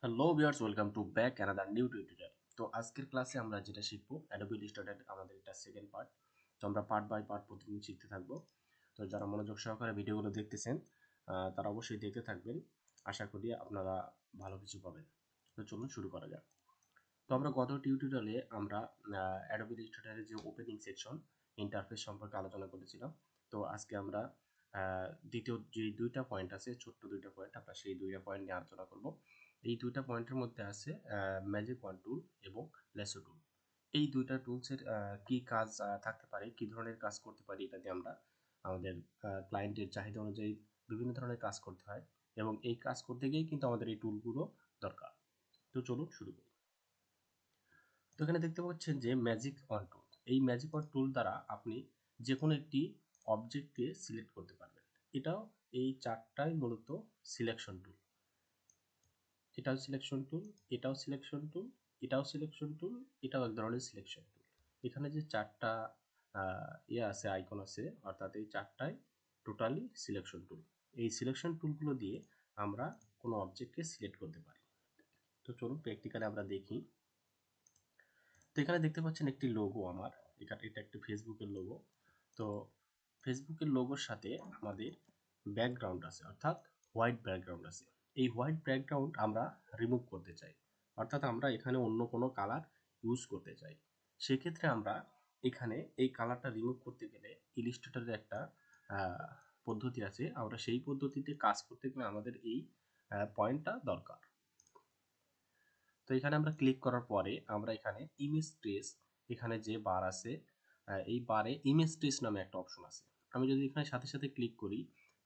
Hello viewers, welcome to back another new tutorial. তো আজকের ক্লাসে আমরা যেটা শিখবো অ্যাডোবি ইলাস্ট্রেটর আমাদের এটা সেকেন্ড পার্ট। তো আমরা পার্ট বাই পার্ট প্রতিদিন শিখতে থাকবো। তো যারা মনোযোগ সহকারে ভিডিওগুলো দেখতেছেন তারা অবশ্যই দেখতে থাকবেন। আশা করি আপনারা ভালো কিছু পাবেন। তো চলুন শুরু করা যাক। তো আমরা গত টিউটোরিয়ালে আমরা অ্যাডোবি ইলাস্ট্রেটরের যে ওপেনিং সেকশন ইন্টারফেস সম্পর্কে আলোচনা করেছিলাম। তো আজকে আমরা দ্বিতীয় যে দুইটা পয়েন্ট আছে, ছোট্ট দুইটা পয়েন্ট, আমরা সেই দুইটা পয়েন্ট নিয়ে আলোচনা করব। এই দুইটা পয়েন্টের মধ্যে আছে ম্যাজিক ওয়ান টুল এবং লেসো টুল। এই দুইটা টুলসের কি কাজ থাকতে পারে, কি ধরনের কাজ করতে পারি, এটা দিয়ে আমরা আমাদের ক্লায়েন্টের চাহিদা অনুযায়ী বিভিন্ন ধরনের কাজ করতে হয় এবং এই কাজ করতে গিয়েই কিন্তু আমাদের এই টুলগুলো দরকার। তো চলুন শুরু করি। তো এখানে দেখতে পাচ্ছেন যে ম্যাজিক অন টুল, এই ম্যাজিক অন টুল দ্বারা আপনি যে কোনো একটি অবজেক্টকে সিলেক্ট করতে পারবেন। এটাও এই চারটাই মূলত সিলেকশন টুল। এটাও সিলেকশন টুল, এটাও সিলেকশন টুল, এটাও সিলেকশন টুল, এটাও এক ধরনের সিলেকশন টুল। এখানে যে চারটা আছে, আইকন আছে, অর্থাৎ এই চারটাই টোটালি সিলেকশন টুল। এই সিলেকশন টুলগুলো দিয়ে আমরা কোনো অবজেক্টকে সিলেক্ট করতে পারি। তো চলুন প্র্যাকটিক্যালি আমরা দেখি। তো এখানে দেখতে পাচ্ছেন একটি লোগো আমার, এটা একটি ফেসবুকের লোগো। তো ফেসবুকের লোগোর সাথে আমাদের ব্যাকগ্রাউন্ড আছে, অর্থাৎ হোয়াইট ব্যাকগ্রাউন্ড আছে। এই হোয়াইট ব্যাকগ্রাউন্ড আমরা রিমুভ করতে চাই, অর্থাৎ আমরা এখানে অন্য কোনো কালার ইউজ করতে চাই। সেক্ষেত্রে আমরা এখানে এই কালারটা রিমুভ করতে গেলে ইলিস্ট্রেটরের একটা আহ, পদ্ধতি আছে, আমরা সেই পদ্ধতিতে কাজ করতে গেলে আমাদের এই পয়েন্টটা দরকার। তো এখানে আমরা ক্লিক করার পরে আমরা এখানে ইমেজ ট্রেস, এখানে যে বার আছে এই বারে ইমেজ ট্রেস নামে একটা অপশন আছে। আমি যদি এখানে সাথে সাথে ক্লিক করি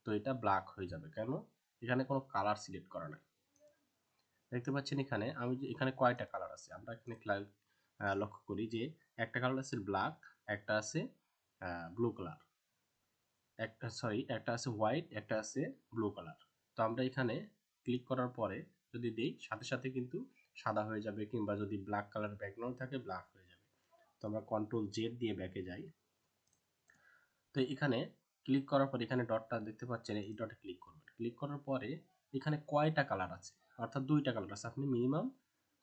তো এটা ব্ল্যাক হয়ে যাবে, কেন? এখানে কোনো কালার সিলেক্ট করা নাই। দেখতে পাচ্ছেন এখানে এখানে কয়টা কালার আছে, আমরা এখানে লক্ষ্য করি যে একটা কালার আছে ব্ল্যাক, একটা আছে ব্লু কালার, একটা আছে হোয়াইট, একটা আছে ব্লু কালার। তো আমরা এখানে ক্লিক করার পরে যদি দেই সাথে সাথে কিন্তু সাদা হয়ে যাবে, কিংবা যদি ব্ল্যাক কালার ব্যাকগ্রাউন্ড থাকে ব্ল্যাক হয়ে যাবে। তো আমরা কন্ট্রোল জেড দিয়ে ব্যাকে যাই। তো এখানে ক্লিক করার পর এখানে ডটটা দেখতে পাচ্ছেন, এই ডটে ক্লিক করবেন। ক্লিক করার পরে এখানে কয়টা কালার আছে, অর্থাৎ দুইটা কালার আছে, আপনি মিনিমাম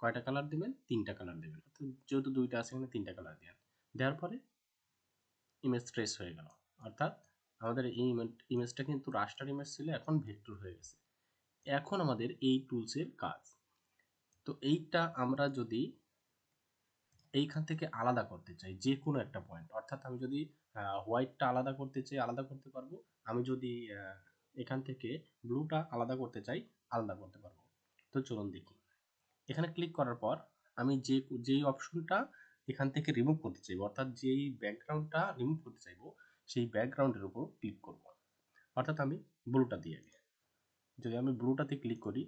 কয়টা কালার দেবেন? তিনটা কালার দেবেন। অর্থাৎ যেহেতু দুইটা আছে এখানে তিনটা কালার দেন। দেওয়ার পরে ইমেজ ট্রেস হয়ে গেল, অর্থাৎ আমাদের এই ইমেজটা কিন্তু রাস্টার ইমেজ ছিল, এখন ভেক্টর হয়ে গেছে। এখন আমাদের এই টুলসের কাজ, তো এইটা আমরা যদি এইখান থেকে আলাদা করতে চাই যে কোনো একটা পয়েন্ট, অর্থাৎ আমি যদি হোয়াইটটা আলাদা করতে চাই আলাদা করতে পারবো, আমি যদি এখান থেকে ব্লুটা আলাদা করতে চাই আলাদা করতে পারবো। তো চলুন দেখি। এখানে ক্লিক করার পর আমি যেই অপশনটা এখান থেকে রিমুভ করতে চাইবো, অর্থাৎ যেই ব্যাকগ্রাউন্ডটা রিমুভ করতে চাইবো সেই ব্যাকগ্রাউন্ডের উপর ক্লিক করব। অর্থাৎ আমি ব্লুটা দিয়ে, যদি আমি ব্লুটাতে ক্লিক করি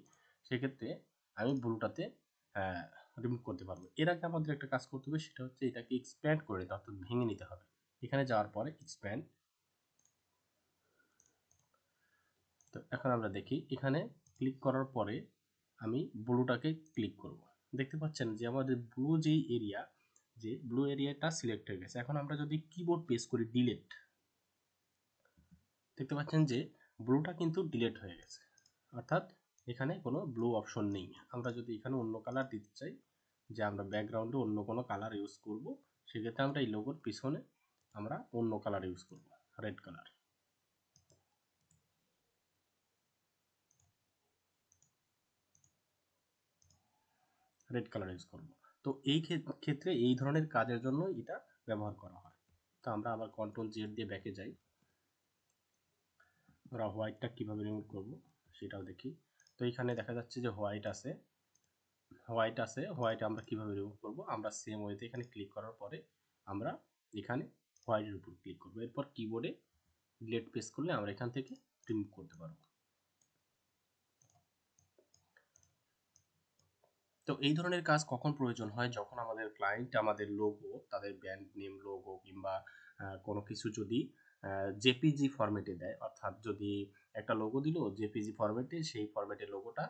সেক্ষেত্রে আমি ব্লুটাতে রিমুভ করতে পারবো। এর আগে আমাদের একটা কাজ করতে হবে, সেটা হচ্ছে এটাকে এক্সপ্যান্ড করে নিতে, অর্থাৎ ভেঙে নিতে হবে। এখানে যাওয়ার পরে এক্সপ্যান্ড। তো এখন আমরা দেখি এখানে ক্লিক করার পরে আমি ব্লুটাকে ক্লিক করব। দেখতে পাচ্ছেন যে আমাদের ব্লু এরিয়াটা সিলেক্ট হয়ে গেছে। এখন আমরা যদি কিবোর্ড প্রেস করি ডিলিট, দেখতে পাচ্ছেন যে ব্লুটা কিন্তু ডিলিট হয়ে গেছে, অর্থাৎ এখানে কোনো ব্লু অপশন নেই। আমরা যদি এখানে অন্য কালার দিতে চাই, যে আমরা ব্যাকগ্রাউন্ডে অন্য কোনো কালার ইউজ করব, সেক্ষেত্রে আমরা এই লোগোর পিছনে আমরা অন্য কালার ইউজ করব, red colour. Red colour use করব। তো এই ক্ষেত্রে এই ধরনের কাজের জন্য এটা ব্যবহার করা হয়। তো আমরা আবার কন্ট্রোল জেড দিয়ে ব্যাকে যাই। আমরা হোয়াইটটা কীভাবে রিমুভ করব সেটাও দেখি। তো এখানে দেখা যাচ্ছে যে হোয়াইট আমরা কিভাবে রিমুভ করব, আমরা সেম ওয়েতে এখানে ক্লিক করার পরে আমরা এখানে হোয়াইটের উপর ক্লিক করব। এরপর কিবোর্ডে ডিলিট প্রেস করলে আমরা এখান থেকে রিমুভ করতে পারবো। তো এই ধরনের কাজ কখন প্রয়োজন হয়? যখন আমাদের ক্লায়েন্ট আমাদের লোগো, তাদের ব্র্যান্ড নেম লোগো কিংবা কোনো কিছু যদি জেপিজি ফরম্যাটে দেয়, অর্থাৎ যদি একটা লোগো দিল জেপিজি ফরম্যাটে, সেই ফরম্যাটের লোগোটা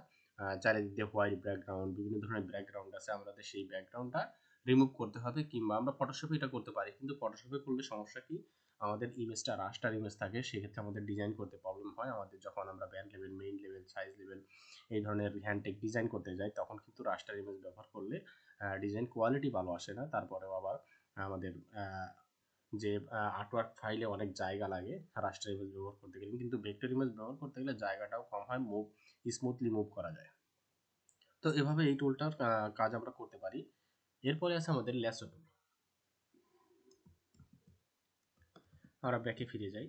চারিদিক দিয়ে হোয়াইট ব্যাকগ্রাউন্ড, বিভিন্ন ধরনের ব্যাকগ্রাউন্ড আছে, আমাদের সেই ব্যাকগ্রাউন্ডটা রিমুভ করতে হবে। কিংবা আমরা ফটোশপে এটা করতে পারি, কিন্তু ফটোশপে করলে সমস্যা কি, আমাদের ইমেজটা রাস্টার ইমেজ থাকে, সেক্ষেত্রে আমাদের ডিজাইন করতে প্রবলেম হয়। আমাদের যখন আমরা band level, main level, size level এই ধরনের হ্যান্ডটেক ডিজাইন করতে যাই, তখন কিন্তু রাস্টার ইমেজ ব্যবহার করলে ডিজাইন কোয়ালিটি ভালো আসে না। তারপরেও আবার আমাদের যে আর্টওয়ার্ক ফাইলে অনেক জায়গা লাগে রাস্টার ইমেজ ব্যবহার করতে গেলে, কিন্তু ভেক্টর ইমেজ ব্যবহার করতে গেলে জায়গাটাও কম হয়, স্মুথলি মুভ করা যায়। তো এভাবে এই টুলটার কাজ আমরা করতে পারি। এরপরে আছে আমাদের ল্যাসো টুল। আমরা ব্যাকে ফিরে যাই,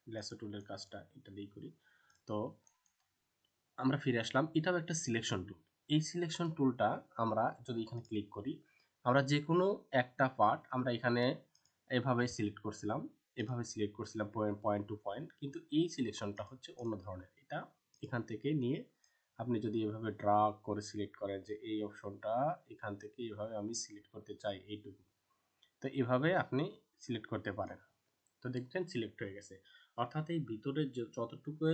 ল্যাসো টুলের কাজটা এটা দিয়েই করি। তো আমরা ফিরে আসলাম, এটাও একটা সিলেকশন টুল। এই সিলেকশন টুলটা আমরা যদি এখানে ক্লিক করি, আমরা যে কোনো একটা পার্ট আমরা এখানে এভাবে সিলেক্ট করছিলাম, পয়েন্ট টু পয়েন্ট, কিন্তু এই সিলেকশনটা হচ্ছে অন্য ধরনের। এটা এখান থেকে নিয়ে আপনি যদি এভাবে ড্রাগ করে সিলেক্ট করেন যে এই অপশনটা এখান থেকে এভাবে আমি সিলেক্ট করতে চাই এইটুকু, তো এভাবে আপনি সিলেক্ট করতে পারেন। তো দেখছেন সিলেক্ট হয়ে গেছে, অর্থাৎ এই ভিতরে যতটুকু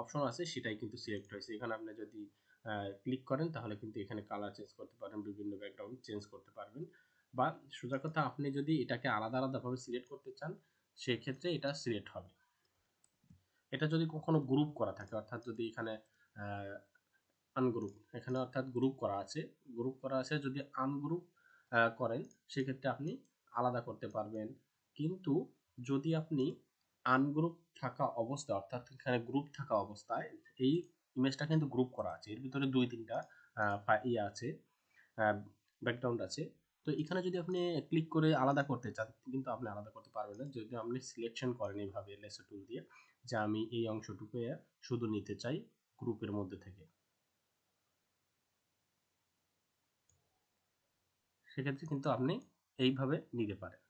অপশন আছে সেটাই কিন্তু সিলেক্ট হয়েছে। এখানে আপনি যদি ক্লিক করেন তাহলে কিন্তু এখানে কালার চেঞ্জ করতে পারেন, বিভিন্ন ব্যাকগ্রাউন্ড চেঞ্জ করতে পারবেন, বা সোজা কথা আপনি যদি এটাকে আলাদা আলাদাভাবে সিলেক্ট করতে চান সেক্ষেত্রে এটা সিলেক্ট হবে। এটা যদি কখনো গ্রুপ করা থাকে, অর্থাৎ যদি এখানে আনগ্রুপ, এখানে অর্থাৎ গ্রুপ করা আছে, যদি আনগ্রুপ করেন সেক্ষেত্রে আপনি আলাদা করতে পারবেন। কিন্তু যদি আপনি আনগ্রুপ থাকা অবস্থায়, অর্থাৎ এখানে গ্রুপ থাকা অবস্থায় এই ইমেজটা কিন্তু গ্রুপ করা আছে, এর ভিতরে 2-3টা ইয়ে আছে, ব্যাকগ্রাউন্ড আছে। তো এখানে যদি আপনি ক্লিক করে আলাদা করতে চান কিন্তু আপনি আলাদা করতে পারবেন না, যদি আপনি সিলেকশন করেন এইভাবে লেসো টুল দিয়ে যে আমি এই অংশটুকু শুধু নিতে চাই গ্রুপের মধ্যে থেকে, সেক্ষেত্রে কিন্তু আপনি এইভাবে নিতে পারেন,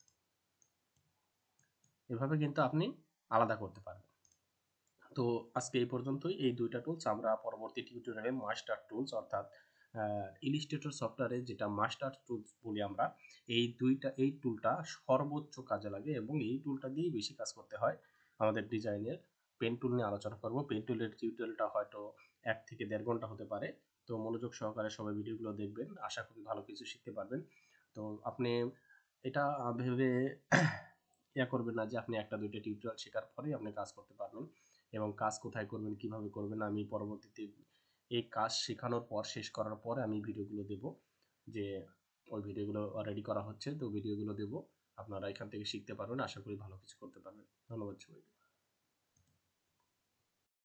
এভাবে কিন্তু আপনি আলাদা করতে পারবেন। তো আজকে এই পর্যন্তই, এই দুইটা টুলস। আমরা পরবর্তী টিউটোরিয়ালে মাস্টার টুলস, অর্থাৎ ইলিস্ট্রেটর সফটওয়্যারে যেটা মাস্টার টুলস বলি আমরা, এই টুলটা সর্বোচ্চ কাজে লাগে এবং এই টুলটা দিয়েই বেশি কাজ করতে হয় আমাদের ডিজাইনের। পেন টুল নিয়ে আলোচনা করব, পেন টুলের টিউটোরিয়ালটা হয়তো 1 থেকে 1.5 ঘন্টা হতে পারে। তো মনোযোগ সহকারে সবাই ভিডিওগুলো দেখবেন, আশা করি ভালো কিছু শিখতে পারবেন। তো আপনি এটা ভেবে করবেন না যে আপনি 1-2টা টিউটোরিয়াল শেখার পরেই আপনি কাজ করতে পারবেন, এবং কাজ কোথায় করবেন, কিভাবে করবেন, আমি পরবর্তীতে এই কাজ শেখানোর পর, শেষ করার পরে আমি ভিডিওগুলো দেব, যে ওই ভিডিওগুলো রেডি করা হচ্ছে, তো ভিডিওগুলো দেব, আপনারা এখান থেকে শিখতে পারবেন, আশা করি ভালো কিছু করতে পারবেন। ধন্যবাদ সবাইকে।